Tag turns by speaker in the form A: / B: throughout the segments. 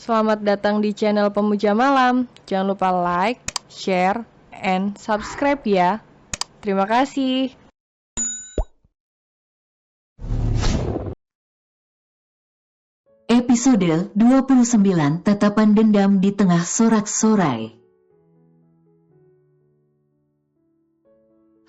A: Selamat datang di channel Pemuja Malam. Jangan lupa like, share, and subscribe ya. Terima kasih.
B: Episode 29 Tatapan Dendam di Tengah Sorak-Sorai.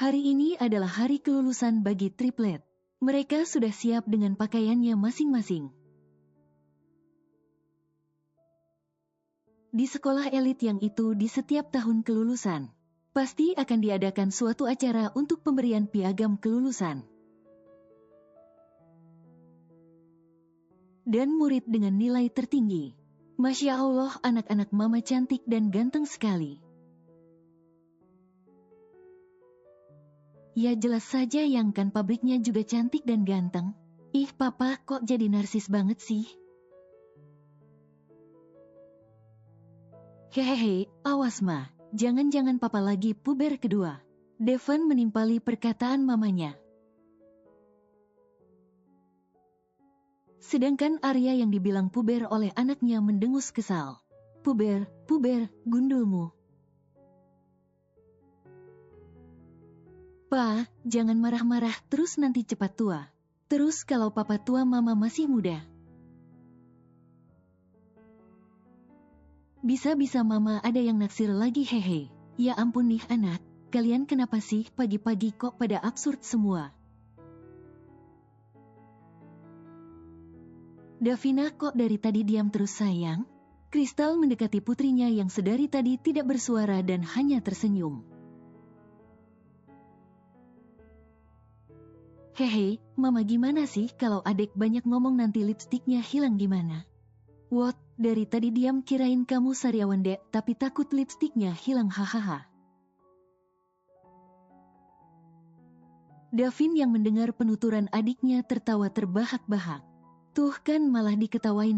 B: Hari ini adalah hari kelulusan bagi triplet. Mereka sudah siap dengan pakaiannya masing-masing. Di sekolah elit yang itu di setiap tahun kelulusan, pasti akan diadakan suatu acara untuk pemberian piagam kelulusan. Dan murid dengan nilai tertinggi. Masya Allah, anak-anak mama cantik dan ganteng sekali. Ya jelas saja yang kan pabriknya juga cantik dan ganteng. Ih papa, kok jadi narsis banget sih? Hehehe, awas ma, jangan-jangan papa lagi puber kedua. Devon menimpali perkataan mamanya. Sedangkan Arya yang dibilang puber oleh anaknya mendengus kesal. Puber, gundulmu. Pa, jangan marah-marah terus nanti cepat tua. Terus kalau papa tua mama masih muda. Bisa-bisa mama ada yang naksir lagi hehe. Ya ampun nih anak, kalian kenapa sih pagi-pagi kok pada absurd semua? Davina kok dari tadi diam terus sayang? Kristal mendekati putrinya yang sedari tadi tidak bersuara dan hanya tersenyum. Hehe, mama gimana sih kalau adik banyak ngomong nanti lipstiknya hilang gimana? What, dari tadi diam kirain kamu sariawan dek tapi takut lipstiknya hilang hahaha. Davin yang mendengar penuturan adiknya tertawa terbahak-bahak. Tuh kan malah diketawain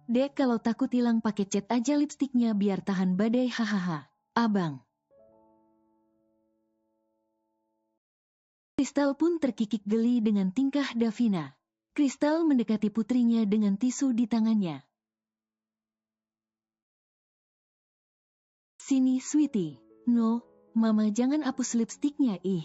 B: Dek kalau takut hilang pakai cat aja lipstiknya biar tahan badai hahaha. Abang. Kristal pun terkikik geli dengan tingkah Davina. Kristal mendekati putrinya dengan tisu di tangannya. Sini sweetie. No, mama jangan hapus lipstiknya ih.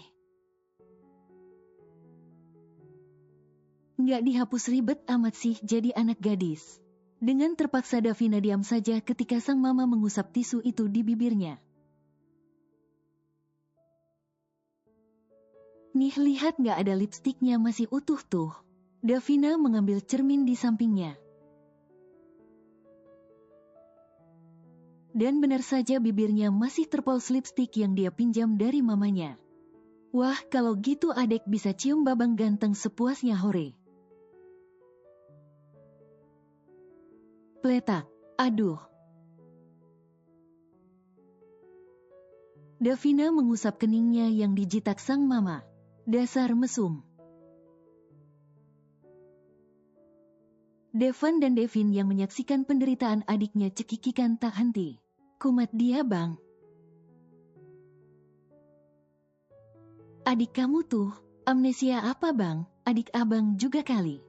B: Nggak dihapus ribet amat sih jadi anak gadis. Dengan terpaksa Davina diam saja ketika sang mama mengusap tisu itu di bibirnya. Nih lihat nggak ada lipstiknya masih utuh tuh. Davina mengambil cermin di sampingnya. Dan benar saja bibirnya masih terpoles lipstik yang dia pinjam dari mamanya. Wah kalau gitu adek bisa cium babang ganteng sepuasnya hore. Pletak, aduh. Davina mengusap keningnya yang dijitak sang mama. Dasar mesum. Devon dan Devin yang menyaksikan penderitaan adiknya cekikikan tak henti. Kumat dia bang. Adik kamu tuh, amnesia apa bang? Adik abang juga kali.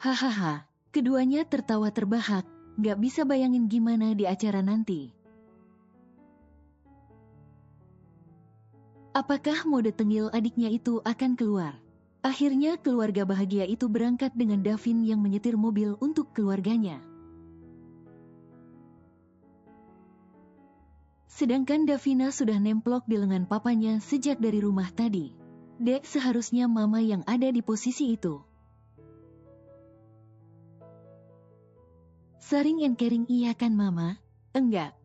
B: Hahaha, keduanya tertawa terbahak, gak bisa bayangin gimana di acara nanti. Apakah mode tengil adiknya itu akan keluar? Akhirnya keluarga bahagia itu berangkat dengan Davin yang menyetir mobil untuk keluarganya. Sedangkan Davina sudah nemplok di lengan papanya sejak dari rumah tadi. Dek seharusnya mama yang ada di posisi itu. Saring and caring iya kan mama? Enggak.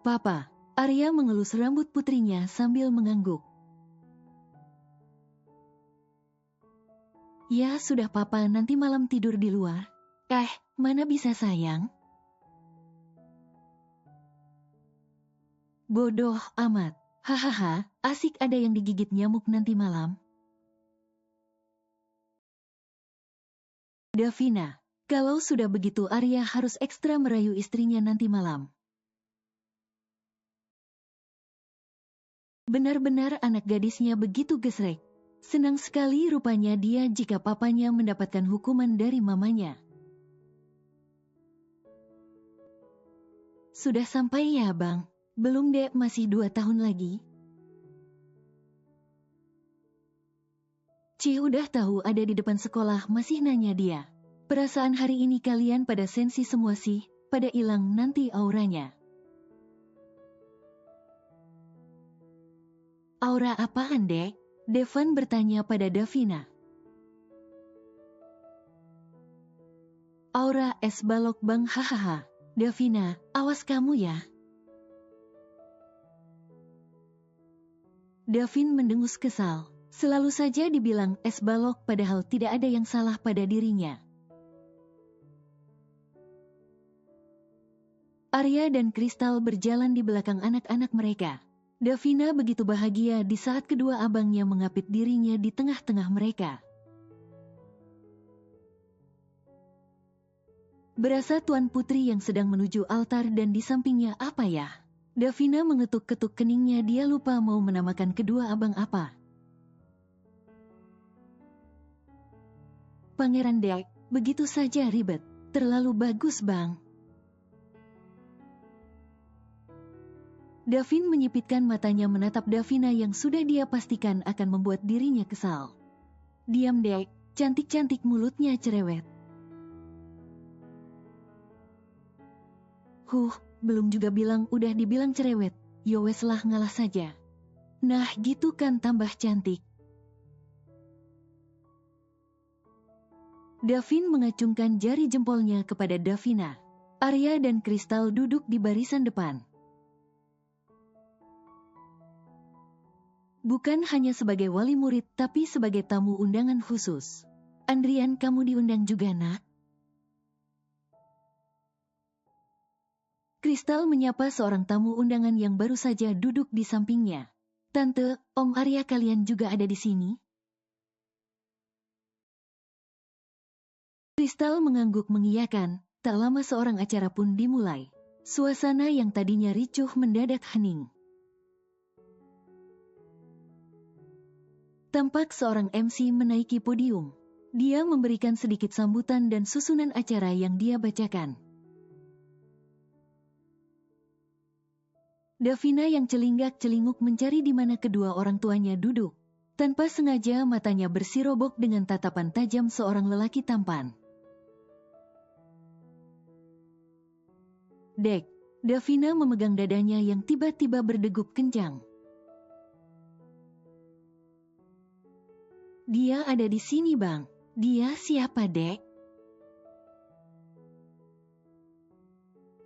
B: Papa, Arya mengelus rambut putrinya sambil mengangguk. Ya sudah papa nanti malam tidur di luar. Mana bisa sayang? Bodoh amat. Hahaha, asik ada yang digigit nyamuk nanti malam. Davina, kalau sudah begitu Arya harus ekstra merayu istrinya nanti malam. Benar-benar anak gadisnya begitu gesrek. Senang sekali rupanya dia jika papanya mendapatkan hukuman dari mamanya. Sudah sampai ya bang? Belum dek, masih 2 tahun lagi. Cih udah tahu ada di depan sekolah masih nanya dia. Perasaan hari ini kalian pada sensi semua sih, pada hilang nanti auranya. Aura apaan dek? Devan bertanya pada Davina. Aura es balok bang, hahaha. Davina, awas kamu ya. Davin mendengus kesal. Selalu saja dibilang es balok padahal tidak ada yang salah pada dirinya. Arya dan Kristal berjalan di belakang anak-anak mereka. Davina begitu bahagia di saat kedua abangnya mengapit dirinya di tengah-tengah mereka. Berasa Tuan Putri yang sedang menuju altar dan di sampingnya apa ya? Davina mengetuk-ketuk keningnya, dia lupa mau menamakan kedua abang apa. Pangeran Dek, begitu saja ribet. Terlalu bagus bang. Davin menyipitkan matanya menatap Davina yang sudah dia pastikan akan membuat dirinya kesal. Diam Dek, cantik-cantik mulutnya cerewet. Belum juga bilang udah dibilang cerewet, yowes lah ngalah saja. Nah gitu kan tambah cantik. Davin mengacungkan jari jempolnya kepada Davina. Arya dan Kristal duduk di barisan depan. Bukan hanya sebagai wali murid tapi sebagai tamu undangan khusus. Andrian, kamu diundang juga nak? Kristal menyapa seorang tamu undangan yang baru saja duduk di sampingnya. Tante, Om Arya, kalian juga ada di sini? Kristal mengangguk mengiyakan, tak lama seorang acara pun dimulai. Suasana yang tadinya ricuh mendadak hening. Tampak seorang MC menaiki podium. Dia memberikan sedikit sambutan dan susunan acara yang dia bacakan. Davina yang celinggak-celinguk mencari di mana kedua orang tuanya duduk. Tanpa sengaja matanya bersirobok dengan tatapan tajam seorang lelaki tampan. Dek, Davina memegang dadanya yang tiba-tiba berdegup kencang. Dia ada di sini bang. Dia siapa dek?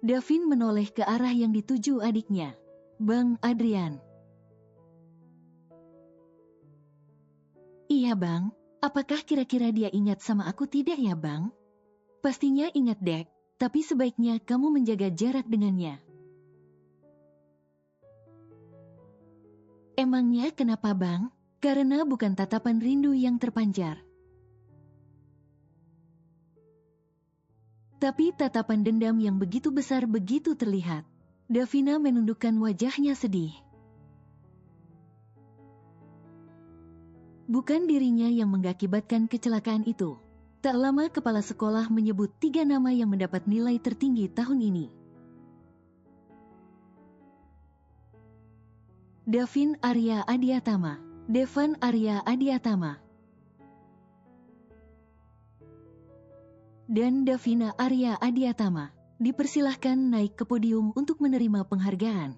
B: Davin menoleh ke arah yang dituju adiknya. Bang Adrian. Iya bang, apakah kira-kira dia ingat sama aku tidak ya bang? Pastinya ingat dek, tapi sebaiknya kamu menjaga jarak dengannya. Emangnya kenapa bang? Karena bukan tatapan rindu yang terpancar, tapi tatapan dendam yang begitu besar begitu terlihat. Davina menundukkan wajahnya sedih. Bukan dirinya yang mengakibatkan kecelakaan itu. Tak lama kepala sekolah menyebut 3 nama yang mendapat nilai tertinggi tahun ini. Davin Arya Adiatama, Devan Arya Adiatama, dan Davina Arya Adiatama dipersilahkan naik ke podium untuk menerima penghargaan.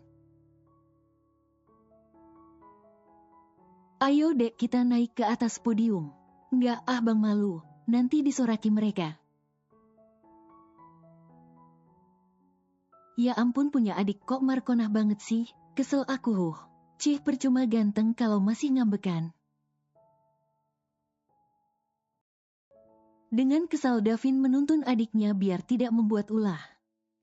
B: Ayo dek, kita naik ke atas podium. Enggak bang, malu, nanti disoraki mereka. Ya ampun, punya adik kok markonah banget sih, kesel aku. Cih percuma ganteng kalau masih ngambekan. Dengan kesal Davin menuntun adiknya biar tidak membuat ulah.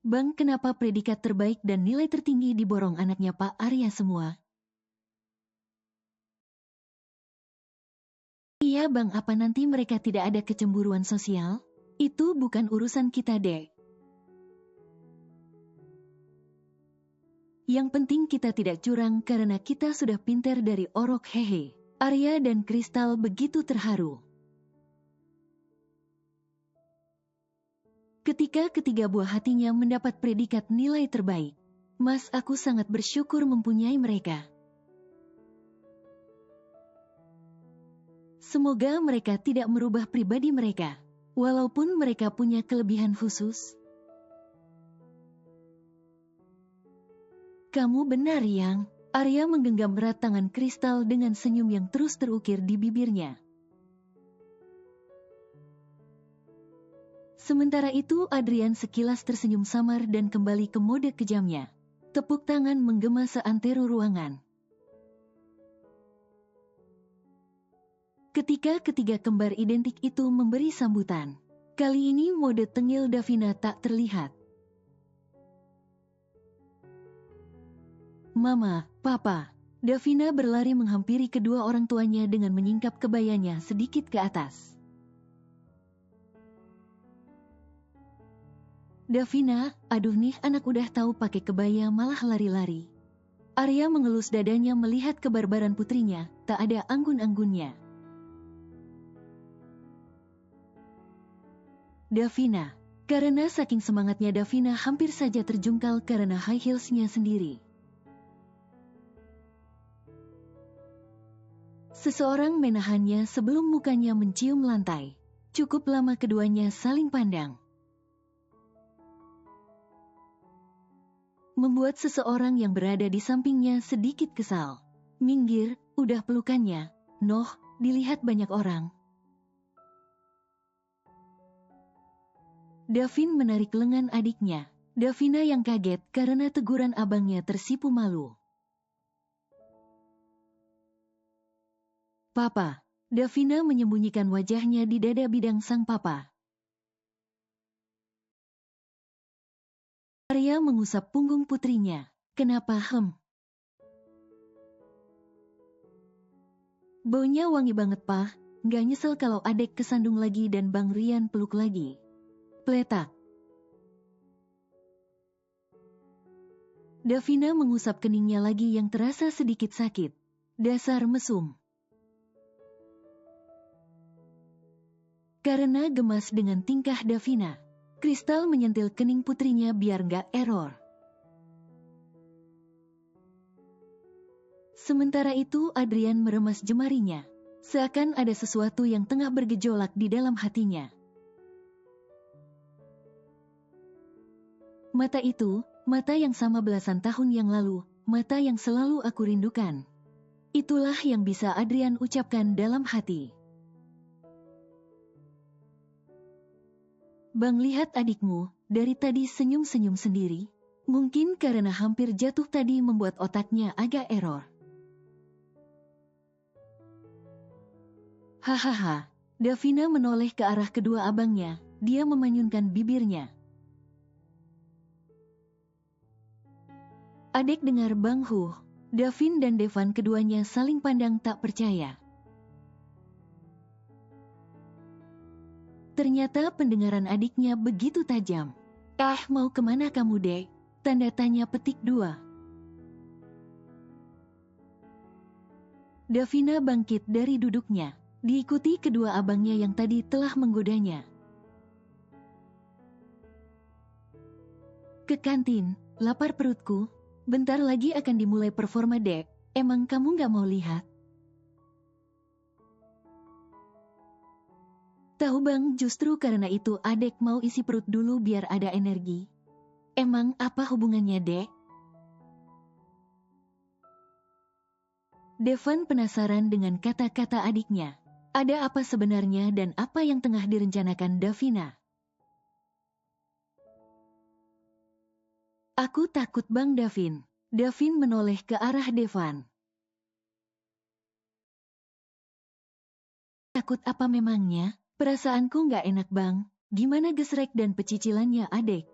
B: Bang, kenapa predikat terbaik dan nilai tertinggi diborong anaknya Pak Arya semua? Iya bang, apa nanti mereka tidak ada kecemburuan sosial? Itu bukan urusan kita dek. Yang penting kita tidak curang karena kita sudah pintar dari orok hehe. Arya dan Kristal begitu terharu. Ketika ketiga buah hatinya mendapat predikat nilai terbaik, Mas, aku sangat bersyukur mempunyai mereka. Semoga mereka tidak merubah pribadi mereka, walaupun mereka punya kelebihan khusus. Kamu benar, Yang. Arya menggenggam erat tangan Kristal dengan senyum yang terus terukir di bibirnya. Sementara itu Adrian sekilas tersenyum samar dan kembali ke mode kejamnya. Tepuk tangan menggema seantero ruangan. Ketika ketiga kembar identik itu memberi sambutan, kali ini mode tengil Davina tak terlihat. Mama, Papa. Davina berlari menghampiri kedua orang tuanya dengan menyingkap kebayanya sedikit ke atas. Davina, aduh nih anak udah tahu pakai kebaya malah lari-lari. Arya mengelus dadanya melihat kebarbaran putrinya, tak ada anggun-anggunnya. Davina. Karena saking semangatnya Davina hampir saja terjungkal karena high heels-nya sendiri. Seseorang menahannya sebelum mukanya mencium lantai. Cukup lama keduanya saling pandang. Membuat seseorang yang berada di sampingnya sedikit kesal. Minggir, udah pelukannya. Noh, dilihat banyak orang. Davin menarik lengan adiknya. Davina yang kaget karena teguran abangnya tersipu malu. Papa. Davina menyembunyikan wajahnya di dada bidang sang papa. Arya mengusap punggung putrinya. Kenapa Baunya wangi banget, Pak. Nggak nyesel kalau adek kesandung lagi dan Bang Rian peluk lagi. Pletak. Davina mengusap keningnya lagi yang terasa sedikit sakit. Dasar mesum. Karena gemas dengan tingkah Davina, Kristal menyentil kening putrinya biar nggak error. Sementara itu Adrian meremas jemarinya, seakan ada sesuatu yang tengah bergejolak di dalam hatinya. Mata itu, mata yang sama belasan tahun yang lalu, mata yang selalu aku rindukan. Itulah yang bisa Adrian ucapkan dalam hati. Bang, lihat adikmu, dari tadi senyum-senyum sendiri. Mungkin karena hampir jatuh tadi membuat otaknya agak error. Hahaha, Davina menoleh ke arah kedua abangnya, dia memanyunkan bibirnya. Adek dengar Bang Hu, Davin dan Devan keduanya saling pandang tak percaya. Ternyata pendengaran adiknya begitu tajam. Mau kemana kamu, Dek? Tanda tanya petik 2. Davina bangkit dari duduknya, diikuti kedua abangnya yang tadi telah menggodanya. Ke kantin, lapar perutku. Bentar lagi akan dimulai performa, Dek. Emang kamu gak mau lihat? Tahu Bang, justru karena itu adek mau isi perut dulu biar ada energi. Emang apa hubungannya, Dek? Devan penasaran dengan kata-kata adiknya. Ada apa sebenarnya dan apa yang tengah direncanakan Davina? Aku takut Bang Davin. Davin menoleh ke arah Devan. Takut apa memangnya? Perasaanku nggak enak Bang. Gimana gesrek dan pecicilannya adek?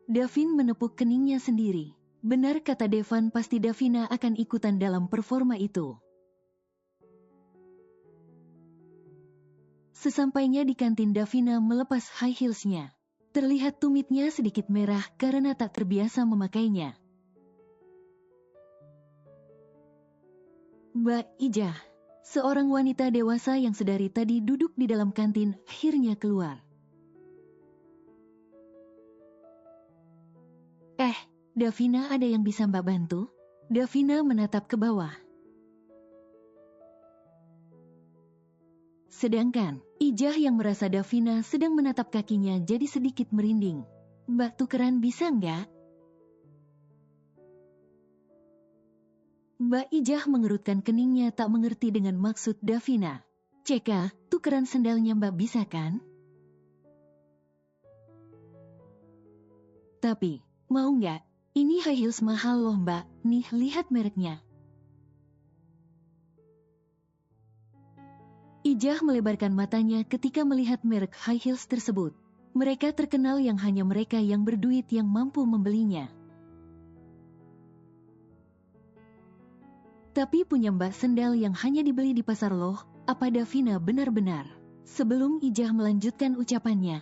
B: Davin menepuk keningnya sendiri. Benar kata Devan, pasti Davina akan ikutan dalam performa itu. Sesampainya di kantin Davina melepas high heels-nya. Terlihat tumitnya sedikit merah karena tak terbiasa memakainya. Mbak Ijah, seorang wanita dewasa yang sedari tadi duduk di dalam kantin, akhirnya keluar. Davina, ada yang bisa Mbak bantu? Davina menatap ke bawah. Sedangkan Ijah yang merasa Davina sedang menatap kakinya jadi sedikit merinding. Mbak, tukeran bisa nggak? Mbak Ijah mengerutkan keningnya tak mengerti dengan maksud Davina. Ceka, tukeran sendalnya Mbak bisa kan? Tapi, mau nggak? Ini high heels mahal loh Mbak, nih lihat mereknya. Ijah melebarkan matanya ketika melihat merek high heels tersebut. Mereka terkenal yang hanya mereka yang berduit yang mampu membelinya. Tapi punya Mbak sendal yang hanya dibeli di pasar loh, apa Davina benar-benar? Sebelum Ijah melanjutkan ucapannya,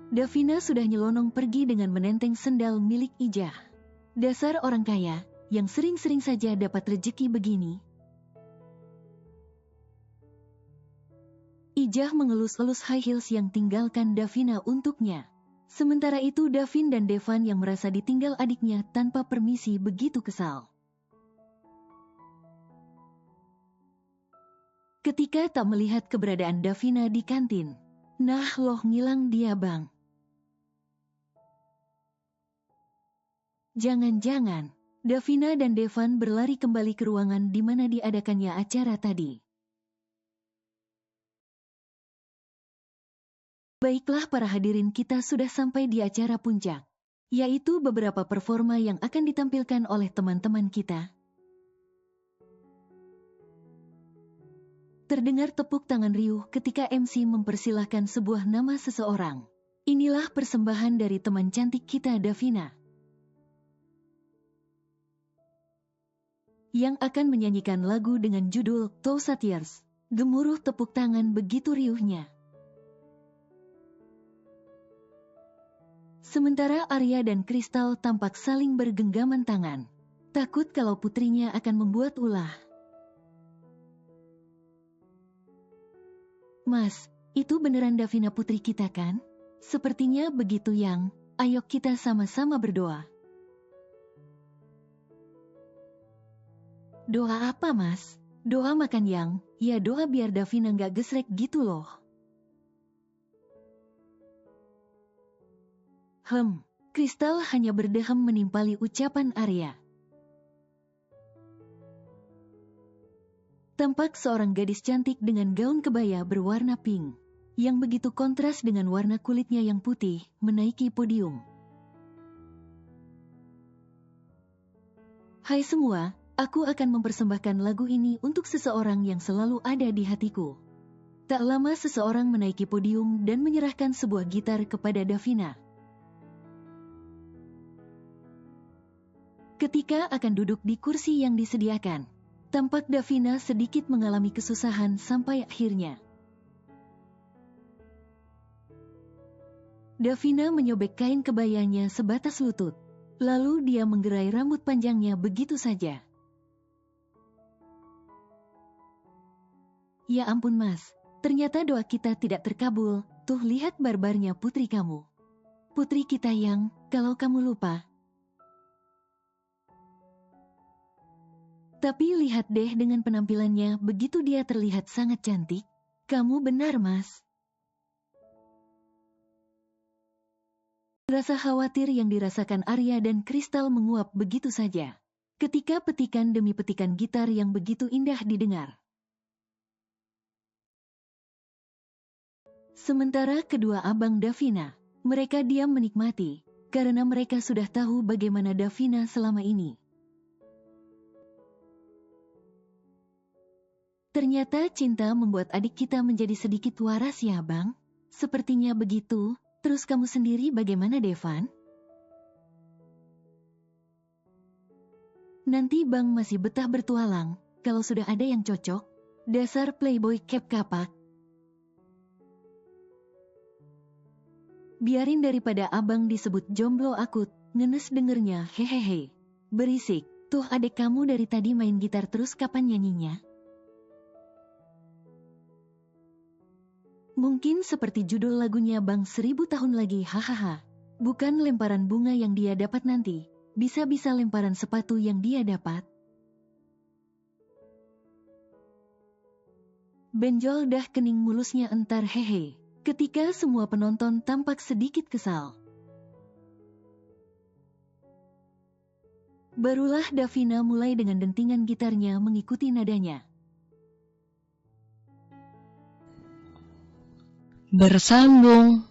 B: Davina sudah nyelonong pergi dengan menenteng sendal milik Ijah. Dasar orang kaya, yang sering-sering saja dapat rejeki begini. Ijah mengelus-elus high heels yang tinggalkan Davina untuknya. Sementara itu Davin dan Devan yang merasa ditinggal adiknya tanpa permisi begitu kesal. Ketika tak melihat keberadaan Davina di kantin. Nah loh, ngilang dia bang. Jangan-jangan, Davina dan Devan berlari kembali ke ruangan di mana diadakannya acara tadi. Baiklah para hadirin, kita sudah sampai di acara puncak, yaitu beberapa performa yang akan ditampilkan oleh teman-teman kita. Terdengar tepuk tangan riuh ketika MC mempersilahkan sebuah nama seseorang. Inilah persembahan dari teman cantik kita Davina, yang akan menyanyikan lagu dengan judul Thousand Years. Gemuruh tepuk tangan begitu riuhnya. Sementara Arya dan Kristal tampak saling bergenggaman tangan. Takut kalau putrinya akan membuat ulah. Mas, itu beneran Davina putri kita kan? Sepertinya begitu yang, ayo kita sama-sama berdoa. Doa apa mas? Doa makan yang, ya doa biar Davina nggak gesrek gitu loh. Kristal hanya berdehem menimpali ucapan Arya. Tampak seorang gadis cantik dengan gaun kebaya berwarna pink, yang begitu kontras dengan warna kulitnya yang putih, menaiki podium. Hai semua, aku akan mempersembahkan lagu ini untuk seseorang yang selalu ada di hatiku. Tak lama seseorang menaiki podium dan menyerahkan sebuah gitar kepada Davina. Ketika akan duduk di kursi yang disediakan, tampak Davina sedikit mengalami kesusahan sampai akhirnya. Davina menyobek kain kebayanya sebatas lutut. Lalu dia menggerai rambut panjangnya begitu saja. Ya ampun mas, ternyata doa kita tidak terkabul. Tuh lihat barbarnya putri kamu. Putri kita yang, kalau kamu lupa. Tapi lihat deh dengan penampilannya, begitu dia terlihat sangat cantik. Kamu benar mas. Rasa khawatir yang dirasakan Arya dan Kristal menguap begitu saja. Ketika petikan demi petikan gitar yang begitu indah didengar. Sementara kedua abang Davina, mereka diam menikmati, karena mereka sudah tahu bagaimana Davina selama ini. Ternyata cinta membuat adik kita menjadi sedikit waras ya bang? Sepertinya begitu. Terus kamu sendiri bagaimana Devan? Nanti bang masih betah bertualang, kalau sudah ada yang cocok. Dasar playboy cap kapak. Biarin daripada abang disebut jomblo akut, ngenes dengernya, hehehe. Berisik, tuh adek kamu dari tadi main gitar terus kapan nyanyinya? Mungkin seperti judul lagunya Bang 1000 tahun lagi, hahaha. Bukan lemparan bunga yang dia dapat nanti, bisa-bisa lemparan sepatu yang dia dapat. Benjol dah kening mulusnya entar hehe. Ketika semua penonton tampak sedikit kesal. Barulah Davina mulai dengan dentingan gitarnya mengikuti nadanya.
A: Bersambung.